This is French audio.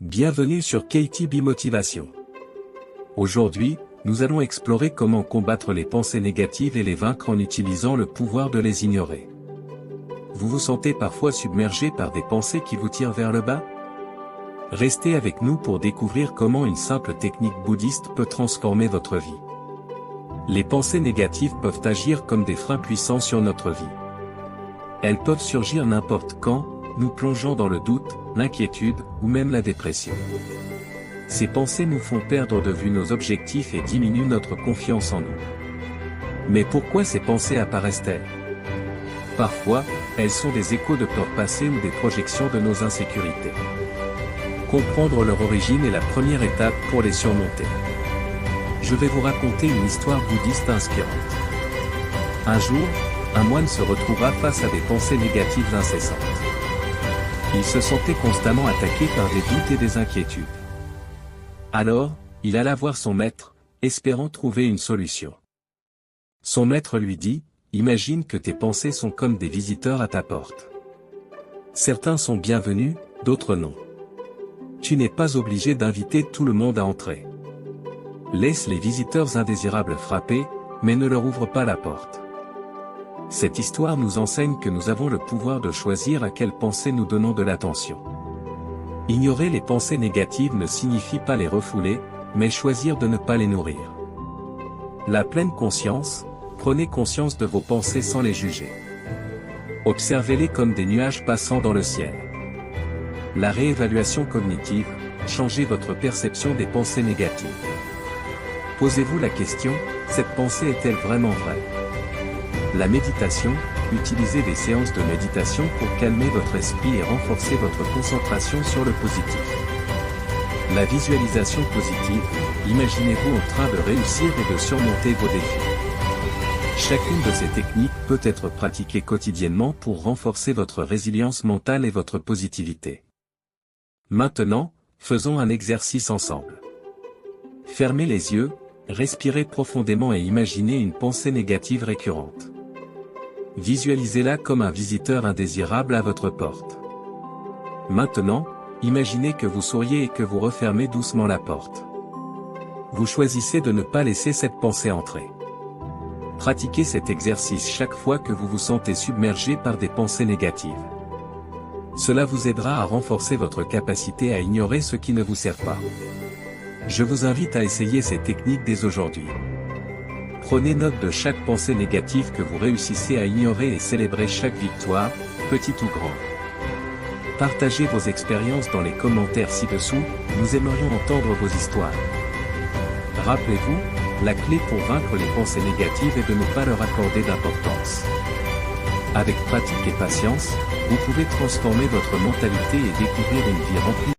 Bienvenue sur KTB Motivation. Aujourd'hui, nous allons explorer comment combattre les pensées négatives et les vaincre en utilisant le pouvoir de les ignorer. Vous vous sentez parfois submergé par des pensées qui vous tirent vers le bas? Restez avec nous pour découvrir comment une simple technique bouddhiste peut transformer votre vie. Les pensées négatives peuvent agir comme des freins puissants sur notre vie. Elles peuvent surgir n'importe quand, nous plongeant dans le doute, l'inquiétude, ou même la dépression. Ces pensées nous font perdre de vue nos objectifs et diminuent notre confiance en nous. Mais pourquoi ces pensées apparaissent-elles? Parfois, elles sont des échos de peurs passées ou des projections de nos insécurités. Comprendre leur origine est la première étape pour les surmonter. Je vais vous raconter une histoire bouddhiste inspirante. Un jour, un moine se retrouva face à des pensées négatives incessantes. Il se sentait constamment attaqué par des doutes et des inquiétudes. Alors, il alla voir son maître, espérant trouver une solution. Son maître lui dit, « Imagine que tes pensées sont comme des visiteurs à ta porte. Certains sont bienvenus, d'autres non. Tu n'es pas obligé d'inviter tout le monde à entrer. Laisse les visiteurs indésirables frapper, mais ne leur ouvre pas la porte. » Cette histoire nous enseigne que nous avons le pouvoir de choisir à quelles pensées nous donnons de l'attention. Ignorer les pensées négatives ne signifie pas les refouler, mais choisir de ne pas les nourrir. La pleine conscience, prenez conscience de vos pensées sans les juger. Observez-les comme des nuages passant dans le ciel. La réévaluation cognitive, changez votre perception des pensées négatives. Posez-vous la question, cette pensée est-elle vraiment vraie? La méditation, utilisez des séances de méditation pour calmer votre esprit et renforcer votre concentration sur le positif. La visualisation positive, imaginez-vous en train de réussir et de surmonter vos défis. Chacune de ces techniques peut être pratiquée quotidiennement pour renforcer votre résilience mentale et votre positivité. Maintenant, faisons un exercice ensemble. Fermez les yeux, respirez profondément et imaginez une pensée négative récurrente. Visualisez-la comme un visiteur indésirable à votre porte. Maintenant, imaginez que vous souriez et que vous refermez doucement la porte. Vous choisissez de ne pas laisser cette pensée entrer. Pratiquez cet exercice chaque fois que vous vous sentez submergé par des pensées négatives. Cela vous aidera à renforcer votre capacité à ignorer ce qui ne vous sert pas. Je vous invite à essayer ces techniques dès aujourd'hui. Prenez note de chaque pensée négative que vous réussissez à ignorer et célébrez chaque victoire, petite ou grande. Partagez vos expériences dans les commentaires ci-dessous, nous aimerions entendre vos histoires. Rappelez-vous, la clé pour vaincre les pensées négatives est de ne pas leur accorder d'importance. Avec pratique et patience, vous pouvez transformer votre mentalité et découvrir une vie remplie